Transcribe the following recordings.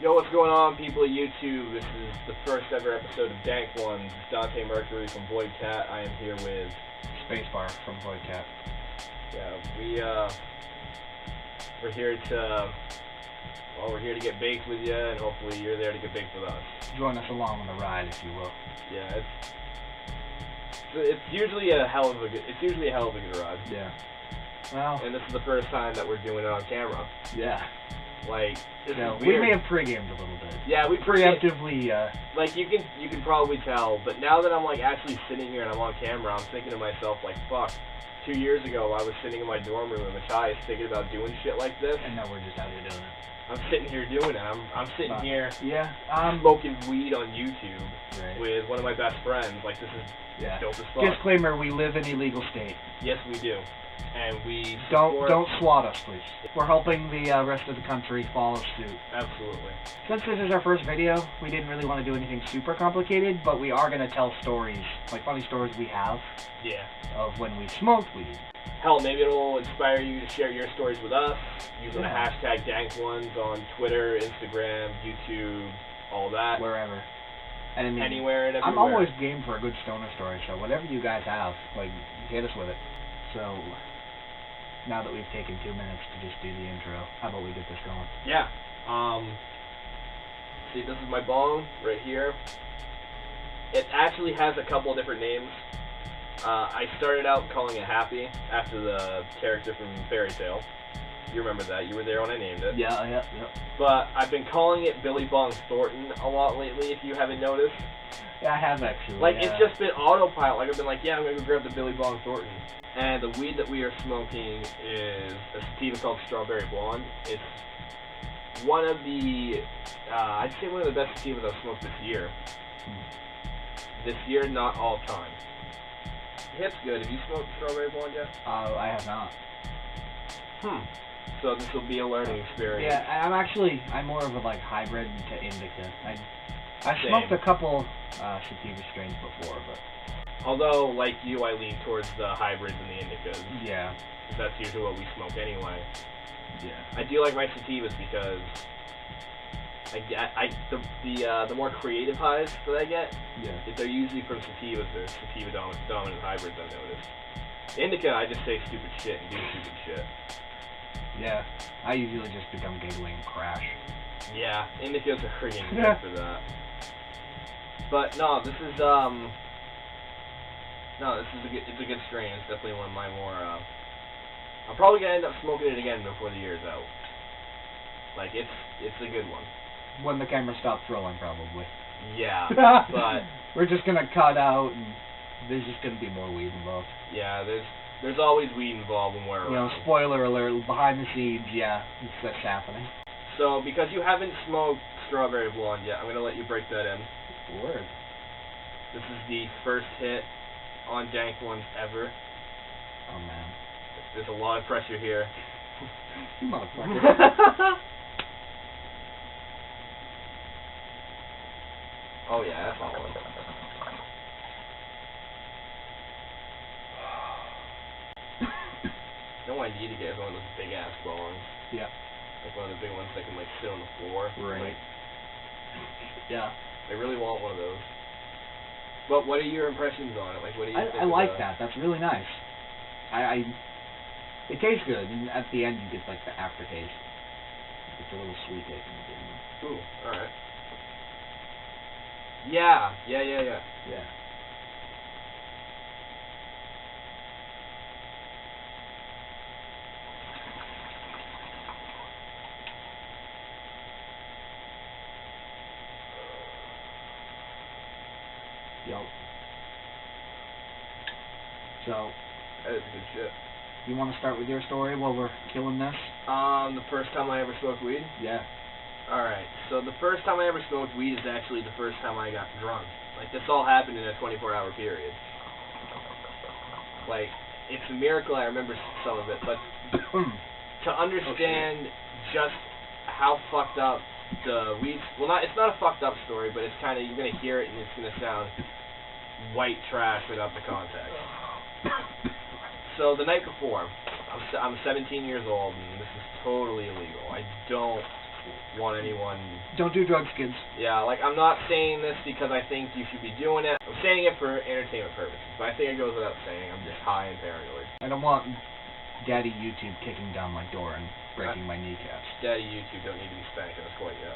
Yo, what's going on, people of YouTube? This is the first ever episode of Dank Ones. It's Dante Mercury from Void Cat. I am here with Spacebar from Void Cat. Yeah, we're here to get baked with you, and hopefully you're there to get baked with us. Join us along on the ride, if you will. Yeah, it's usually a hell of a good ride. Yeah. Well, and this is the first time that we're doing it on camera. Yeah. Like, this is weird. We may have pre-gamed a little bit. Yeah, we preemptively. Like, you can probably tell, but now that I'm like actually sitting here and I'm on camera, I'm thinking to myself like, fuck. 2 years ago, I was sitting in my dorm room in Machias thinking about doing shit like this. And now we're just out here doing it. I'm sitting here doing it. I'm sitting here. Yeah. Smoking weed on YouTube right. with one of my best friends. Like, this is dope as fuck. Disclaimer: we live in a legal state. Yes, we do. And we don't swat us, please. We're helping the rest of the country follow suit. Absolutely. Since this is our first video, we didn't really want to do anything super complicated, but we are gonna tell stories, like funny stories we have. Yeah. Of when we smoked weed. Hell, maybe it'll inspire you to share your stories with us using the hashtag Dank Ones on Twitter, Instagram, YouTube, all that. Wherever. And I mean, anywhere and everywhere. I'm always game for a good stoner story, so whatever you guys have, like, hit us with it. So, now that we've taken 2 minutes to just do the intro, how about we get this going? Yeah. See, this is my bong right here. It actually has a couple different names. I started out calling it Happy after the character from Fairy Tale. You remember that? You were there when I named it. Yeah. But I've been calling it Billy Bong Thornton a lot lately, if you haven't noticed. Yeah, I have actually. Like, it's just been autopilot. Like, I've been like, yeah, I'm going to go grab the Billy Bong Thornton. And the weed that we are smoking is a sativa called Strawberry Blonde. It's one of the, I'd say one of the best sativas I've smoked this year. This year, not all time. It's good. Have you smoked Strawberry Blonde yet? I have not. So this will be a learning experience. Yeah, I'm more of a, like, hybrid to indica. I smoked a couple sativa strains before, but... Although, like you, I lean towards the hybrids and the indicas. Yeah. Because that's usually what we smoke anyway. Yeah. I do like my sativas because the more creative highs that I get, they're usually from sativas. They're sativa dominant hybrids, I've noticed. The indica, I just say stupid shit and do stupid shit. Yeah. I usually just become giggling and crash. Yeah, indicas are freaking good for that. But no, this is it's a good strain. It's definitely one of my more I'm probably gonna end up smoking it again before the year's out. Like, it's a good one. When the camera stops rolling, probably. Yeah, but we're just gonna cut out, and there's just gonna be more weed involved. Yeah, there's always weed involved when we're around. You know, spoiler alert, behind the scenes, that's happening. So, because you haven't smoked Strawberry Blonde yet, I'm gonna let you break that in. Word. This is the first hit on Dank Ones ever. Oh, man. There's a lot of pressure here. You motherfucker. Oh, yeah, that's all one. No idea to get one of those big-ass bongs. Yeah. Like one of the big ones that can, like, sit on the floor. Right. Like, yeah. I really want one of those. But what are your impressions on it? Like, what do you think? I like that. That's really nice. It tastes good, and at the end you get, like, the aftertaste. It's a little sweet taste in the beginning. Ooh, alright. Yeah. Yeah. Yo. So, that is good shit. You want to start with your story while we're killing this? The first time I ever smoked weed? Yeah. Alright, so the first time I ever smoked weed is actually the first time I got drunk. Like, this all happened in a 24-hour period. Like, it's a miracle I remember some of it, but to understand just how fucked up the weed... Well, it's not a fucked up story, but it's kind of... You're going to hear it and it's going to sound white trash without the context. So the night before, I'm 17 years old, and this is totally illegal. I don't want anyone... Don't do drugs, kids. Yeah, like, I'm not saying this because I think you should be doing it. I'm saying it for entertainment purposes. But I think it goes without saying. I'm just high and paranoid. I don't want Daddy YouTube kicking down my door and breaking my kneecaps. Daddy YouTube don't need to be spanking us quite yet.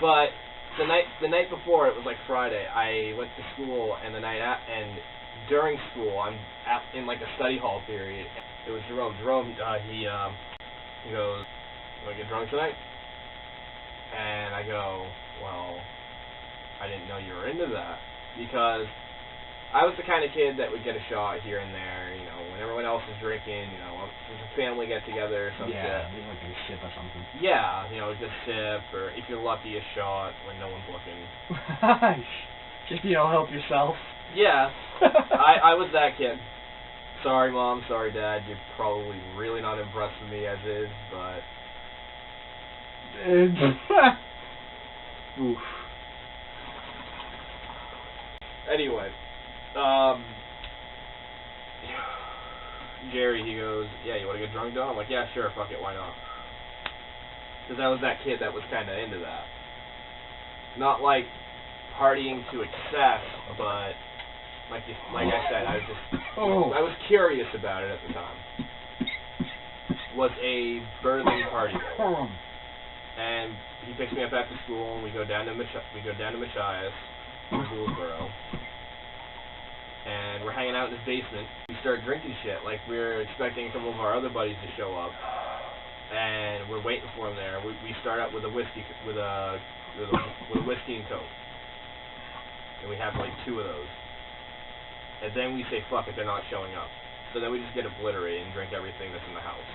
But the night before, it was like Friday, I went to school, and during school, I'm in like a study hall period. It was Jerome. Jerome, he goes, "Want to get drunk tonight?" And I go, "Well, I didn't know you were into that," because I was the kind of kid that would get a shot here and there, you know, when everyone else is drinking, you know, there's a family get together or some shit. Yeah, like a sip or something. Yeah, you know, just sip, or if you're lucky, a shot when no one's looking. Just, you know, help yourself. Yeah, I was that kid. Sorry, Mom, sorry, Dad, you're probably really not impressed with me as is, but... Oof. Anyway, Jerry, he goes, "Yeah, you want to get drunk, Don?" I'm like, "Yeah, sure, fuck it, why not?" Because I was that kid that was kind of into that. Not like partying to excess, but like I said, I was just I was curious about it at the time. Was a birthing party though. And he picks me up after school, and we go down to Machias in Gouldsboro, and we're hanging out in his basement. We start drinking shit, like we were expecting a couple of our other buddies to show up, and we're waiting for him there. We start out with a whiskey with a whiskey and coke, and we have like 2 of those, and then we say fuck it, they're not showing up. So then we just get obliterated and drink everything that's in the house.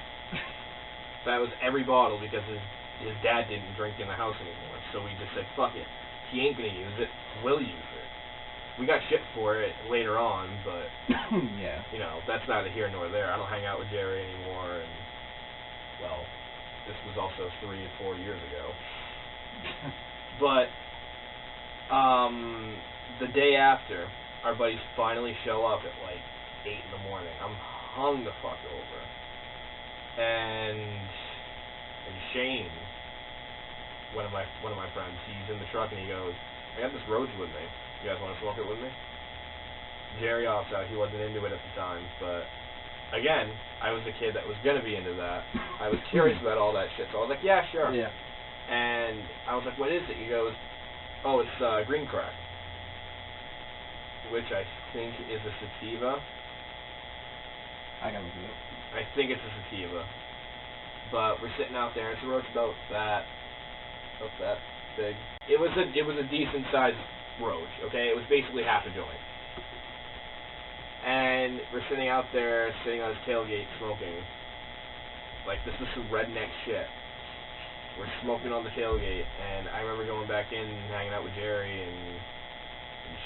That was every bottle because his dad didn't drink in the house anymore, so we just said fuck it. He ain't gonna use it, we'll use it. We got shit for it later on, but yeah, you know, that's neither here nor there. I don't hang out with Jerry anymore, and well, this was also 3 or 4 years ago. But the day after, our buddies finally show up at like 8 in the morning. I'm hung the fuck over, and Shane, one of my friends, he's in the truck and he goes, "I got this Rhodes with me. You guys want to smoke it with me?" Jerry opts out. He wasn't into it at the time, but again, I was the kid that was gonna be into that. I was curious about all that shit, so I was like, "Yeah, sure." Yeah. And I was like, "What is it?" He goes, "Oh, it's green crack," which I think is a sativa. I gotta do it. I think it's a sativa. But we're sitting out there, and it's a roach about that big. It was a decent sized roach, okay? It was basically half a joint. And we're sitting out there, sitting on his tailgate, smoking. Like, this is some redneck shit. We're smoking on the tailgate, and I remember going back in and hanging out with Jerry and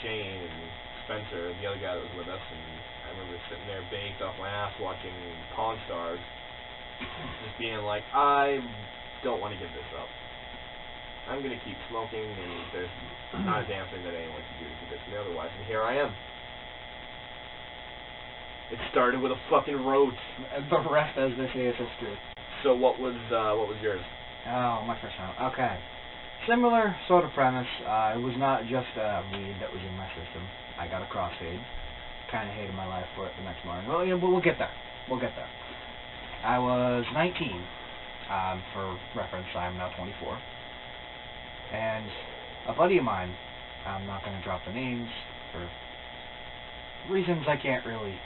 Shane and Spencer, the other guy that was with us, and I remember sitting there baked off my ass watching Pawn Stars, just being like, I don't want to give this up. I'm going to keep smoking, and there's not a damn thing that anyone can do to convince me otherwise, and here I am. It started with a fucking roach. The rest, as they say, is history. So what was yours? Oh, my first one. Okay. Similar sort of premise. It was not just weed that was in my system. I got a crossfade. Kind of hated my life for it the next morning. Well, yeah, we'll get there. We'll get there. I was 19. For reference, I am now 24. And a buddy of mine, I'm not going to drop the names for reasons I can't really,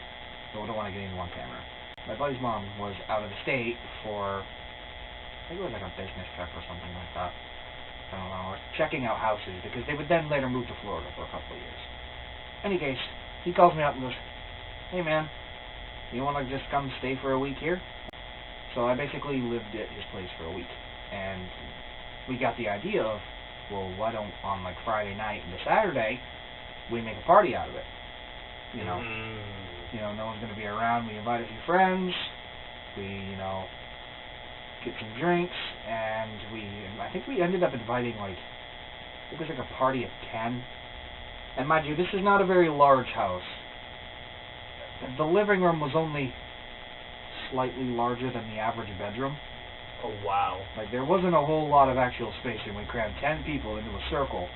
I don't want to get into on camera. My buddy's mom was out of the state for, I think it was like a business trip or something like that. I don't know, or checking out houses, because they would then later move to Florida for a couple of years. In any case, he calls me up and goes, "Hey man, you want to just come stay for a week here?" So I basically lived at his place for a week, and we got the idea of, well, why don't on like Friday night into Saturday we make a party out of it? You know, no one's gonna be around. We invite a few friends. We, get some drinks, and I think we ended up inviting like, it was like a party of 10. And mind you, this is not a very large house. The living room was only slightly larger than the average bedroom. Oh, wow. Like, there wasn't a whole lot of actual space, and we crammed 10 people into a circle.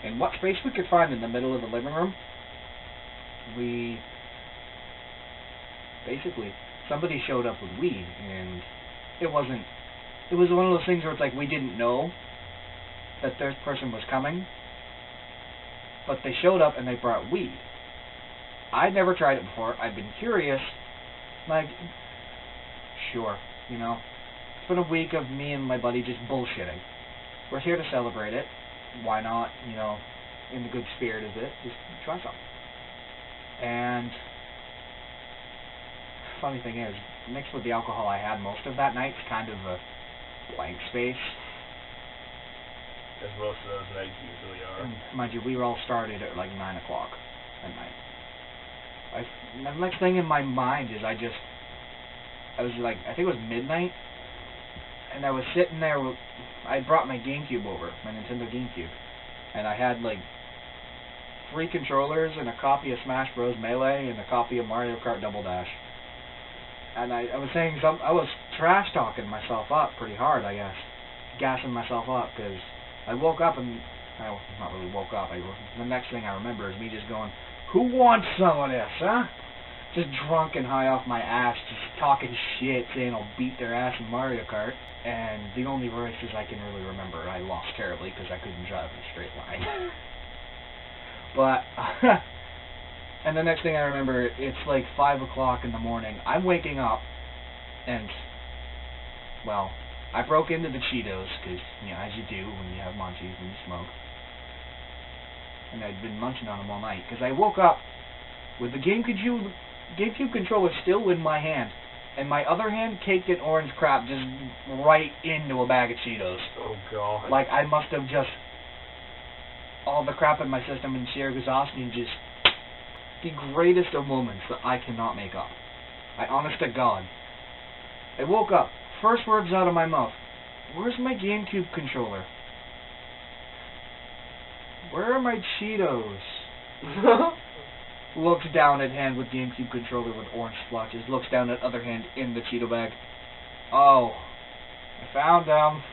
And what space we could find in the middle of the living room, basically, somebody showed up with weed, and it was one of those things where it's like we didn't know that this person was coming, but they showed up and they brought weed. I'd never tried it before. I'd been curious, like, sure, you know, it's been a week of me and my buddy just bullshitting. We're here to celebrate it. Why not, you know, in the good spirit of it, just try something. And funny thing is, mixed with the alcohol I had most of that night, it's kind of a blank space. As most of those nights usually are. And mind you, we were all started at like 9 o'clock at night. The next thing in my mind is I was like, I think it was midnight, and I was sitting there with, I brought my GameCube over, my Nintendo GameCube, and I had like 3 controllers and a copy of Smash Bros. Melee and a copy of Mario Kart Double Dash. And I was saying I was trash talking myself up pretty hard, I guess, gassing myself up, because I woke up and, I not really woke up, the next thing I remember is me just going, who wants some of this, huh? Just drunk and high off my ass, just talking shit, saying I'll beat their ass in Mario Kart. And the only races I can really remember, I lost terribly because I couldn't drive in a straight line. But, and the next thing I remember, it's like 5 o'clock in the morning. I'm waking up, and, well, I broke into the Cheetos, because, you know, as you do when you have munchies and you smoke. And I'd been munching on them all night, because I woke up with the GameCube controller still in my hand, and my other hand caked in orange crap just right into a bag of Cheetos. Oh, God. Like, I must have just, all the crap in my system and sheer exhaustion, just the greatest of moments that I cannot make up. Honest to God. I woke up, first words out of my mouth, where's my GameCube controller? Where are my Cheetos? Looks down at hand with GameCube controller with orange splotches. Looks down at other hand in the Cheeto bag. Oh, I found them.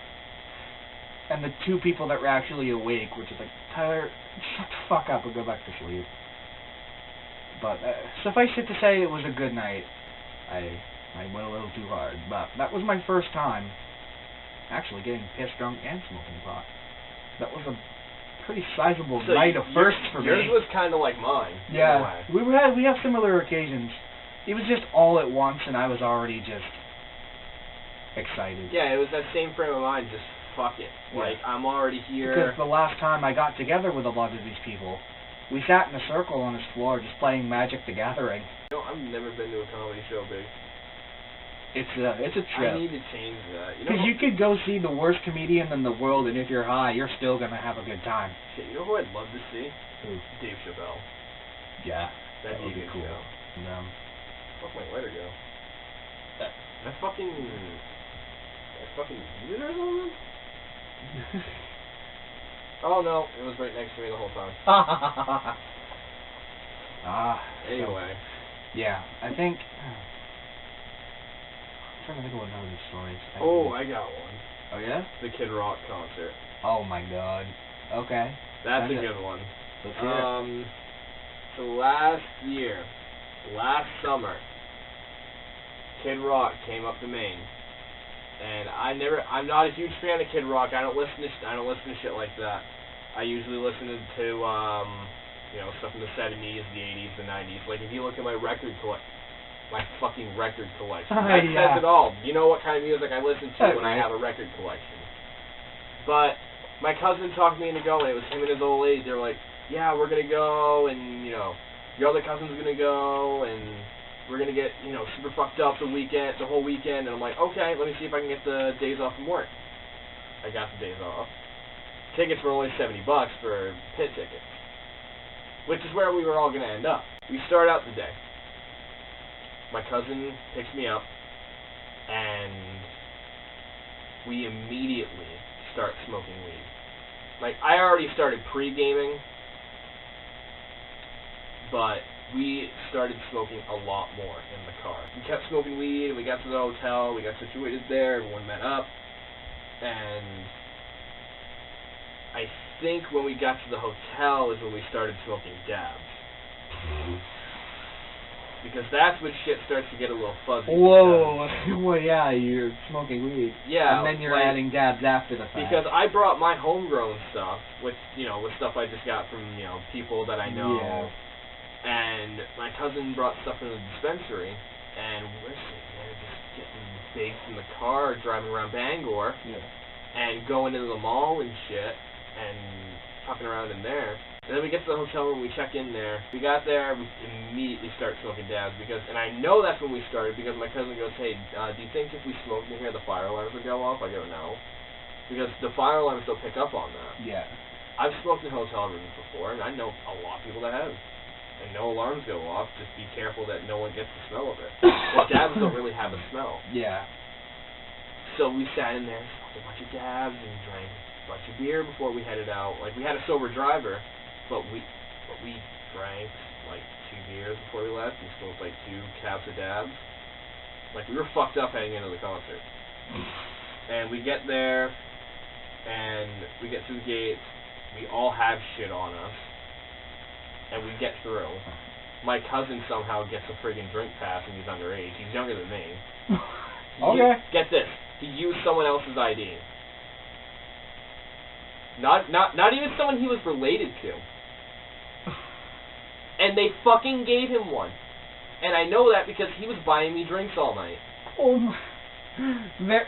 And the 2 people that were actually awake were just like, Tyler, shut the fuck up and go back to sleep. But suffice it to say, it was a good night. I went a little too hard, but that was my first time actually getting pissed drunk and smoking pot. That was a pretty sizable night of firsts for me. Yours was kind of like mine. Yeah, we have similar occasions. It was just all at once, and I was already just excited. Yeah, it was that same frame of mind, just fuck it. Yeah. Like, I'm already here. Because the last time I got together with a lot of these people, we sat in a circle on this floor just playing Magic the Gathering. You know, I've never been to a comedy show, Big. It's a trip. I need to change that. Because you could go see the worst comedian in the world, and if you're high, you're still going to have a good time. Shit, you know who I'd love to see? Who? Dave Chappelle. Yeah. That'd be a good cool. show. And, Fuck my lighter go. That fucking use it or something? Oh no, it was right next to me the whole time. Anyway. Yeah, I think... I'm trying to think of what one of these stories. I got one. Oh yeah? The Kid Rock concert. Oh my god. Okay. That's a good one. Let's hear it. So last summer, Kid Rock came up to Maine, and I'm not a huge fan of Kid Rock. I don't listen to shit like that. I usually listen to you know, stuff in the 70s, the 80s, the 90s. Like, if you look at my fucking record collection, that says it all. You know what kind of music I listen to when I have a record collection. But my cousin talked me into going. It was him and his old lady. They were like, yeah, we're going to go, and, you know, your other cousin's going to go, and we're going to get, you know, super fucked up the whole weekend. And I'm like, okay, let me see if I can get the days off from work. I got the days off. Tickets were only $70 for pit tickets, which is where we were all going to end up. We start out the day. My cousin picks me up, and we immediately start smoking weed. Like, I already started pre-gaming, but we started smoking a lot more in the car. We kept smoking weed, we got to the hotel, we got situated there, everyone met up, and I think when we got to the hotel is when we started smoking dabs. Because that's when shit starts to get a little fuzzy. Whoa, well, yeah, you're smoking weed. Yeah. And then you're like, adding dabs after the fact. Because I brought my homegrown stuff, with stuff I just got from, people that I know. Yeah. And my cousin brought stuff from the dispensary, and we're sitting there just getting big from the car, driving around Bangor, and going into the mall and shit, and fucking around in there. And then we get to the hotel room, we check in there. We got there, we immediately start smoking dabs, and I know that's when we started, because my cousin goes, hey, do you think if we smoked in here, the fire alarms would go off? I go, no. Because the fire alarms don't pick up on that. Yeah. I've smoked in hotel rooms before, and I know a lot of people that have. And no alarms go off, just be careful that no one gets the smell of it. But dabs don't really have a smell. Yeah. So we sat in there, smoked a bunch of dabs, and drank a bunch of beer before we headed out. Like, we had a sober driver, but we drank, like, 2 beers before we left, and smoked, like, 2 caps of dabs. Like, we were fucked up heading into the concert. And we get there, and we get through the gates, we all have shit on us. And we get through. My cousin somehow gets a friggin' drink pass, and he's underage. He's younger than me. Okay. Get this. He used someone else's ID. Not even someone he was related to. And they fucking gave him one. And I know that because he was buying me drinks all night. Oh my.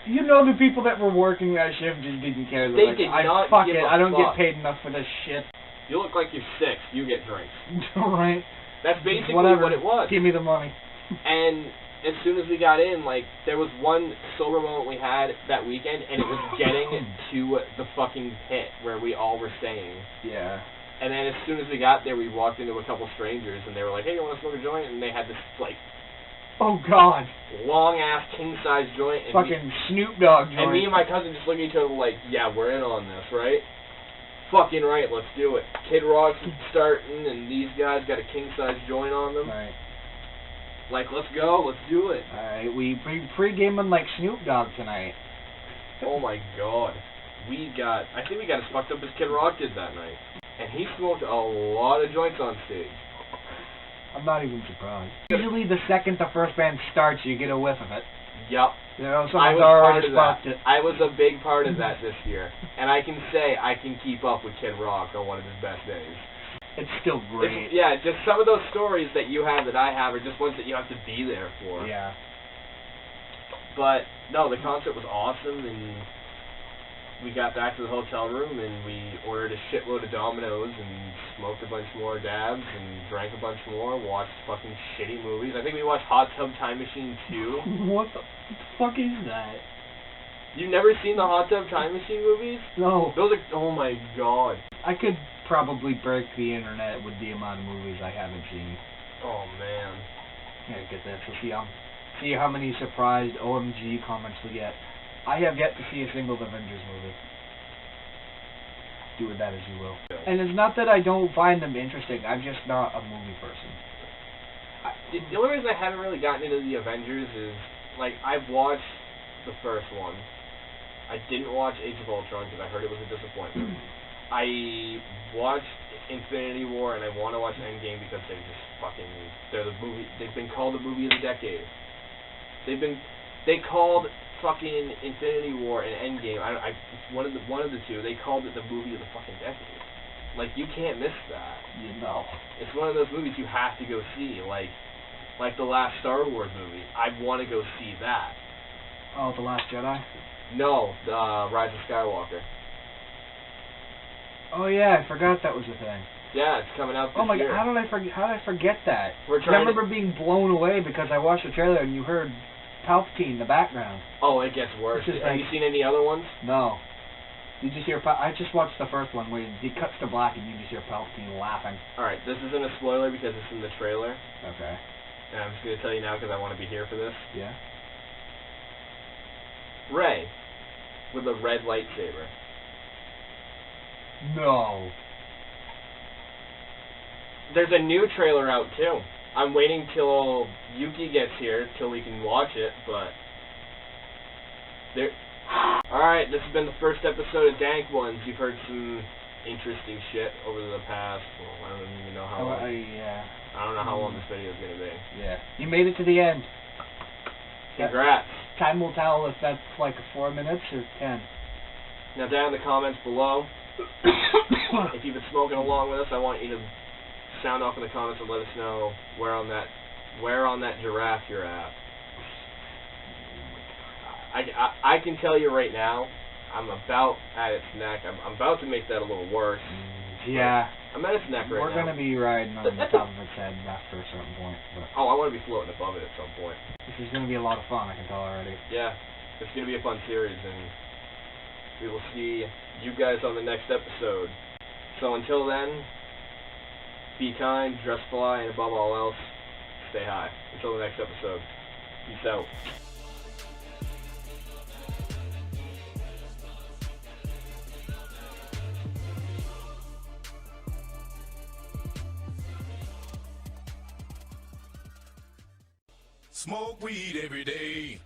You know the people that were working that shift just didn't care. They did not fuck give it. a I don't fuck. get paid enough for this shit. You look like you're 6. You get drinks. Alright. That's basically Whatever. what it was. Give me the money. And as soon as we got in, like, there was one sober moment we had that weekend, and it was getting to the fucking pit where we all were staying. Yeah. And then as soon as we got there, we walked into a couple strangers, and they were like, hey, you want to smoke a joint? And they had this, like, oh god, long-ass king-size joint. And fucking Snoop Dogg joint. And me and my cousin just looked at each other like, yeah, we're in on this, right? Fucking right, let's do it. Kid Rock's starting, and these guys got a king-size joint on them. Right. Like, let's go, let's do it. Alright, we pre-gaming like Snoop Dogg tonight. Oh my god. I think we got as fucked up as Kid Rock did that night. And he smoked a lot of joints on stage. I'm not even surprised. Usually the second the first band starts, you get a whiff of it. Yup. You know, I someone's was part already of that. sparked it. I was a big part of that this year. And I can say I can keep up with Kid Rock on one of his best days. It's still great. Yeah, just some of those stories that you have that I have are just ones that you have to be there for. Yeah. But, no, the concert was awesome, and we got back to the hotel room, and we ordered a shitload of Dominoes, and smoked a bunch more dabs, and drank a bunch more, watched fucking shitty movies. I think we watched Hot Tub Time Machine 2. What the fuck is that? You've never seen the Hot Tub Time Machine movies? No. Those are, oh my god. I could probably break the internet with the amount of movies I haven't seen. Oh man. Yeah, get this. We'll see how many surprised OMG comments we get. I have yet to see a single Avengers movie. Do with that as you will. And it's not that I don't find them interesting, I'm just not a movie person. The only reason I haven't really gotten into the Avengers is, like, I've watched the first one. I didn't watch Age of Ultron because I heard it was a disappointment. I watched Infinity War and I want to watch Endgame because they're the movie. They've been called the movie of the decade. They called fucking Infinity War and Endgame. One of the two. They called it the movie of the fucking decade. Like, you can't miss that. You know. It's one of those movies you have to go see. Like the last Star Wars movie. I want to go see that. Oh, The Last Jedi? No, the Rise of Skywalker. Oh yeah, I forgot that was a thing. Yeah, it's coming out this Oh my year. god, how did I forget that? I remember being blown away because I watched the trailer and you heard Palpatine in the background. Oh, it gets worse. Have you seen any other ones? No. You just hear I just watched the first one where it cuts to black and you just hear Palpatine laughing. Alright, this isn't a spoiler because it's in the trailer. Okay. And I'm just going to tell you now because I want to be here for this. Yeah. Rey, with a red lightsaber. No. there's a new trailer out too. I'm waiting till Yuki gets here till we can watch it, but there. Alright, this has been the first episode of Dank Ones. You've heard some interesting shit over the past, well, I don't even know how long. Yeah. I don't know how long this video is going to be. Yeah. You made it to the end. Congrats. Time will tell if that's like 4 minutes or 10. Now down in the comments below, if you've been smoking along with us, I want you to sound off in the comments and let us know where on that giraffe you're at. I can tell you right now, I'm about at its neck. I'm about to make that a little worse. Yeah. I'm at its neck right now. We're going to be riding on the top of its head after a certain point. But oh, I want to be floating above it at some point. This is going to be a lot of fun, I can tell already. Yeah. It's going to be a fun series, and we will see you guys on the next episode. So until then, be kind, dress fly, and above all else, stay high. Until the next episode. Peace out. Smoke weed every day.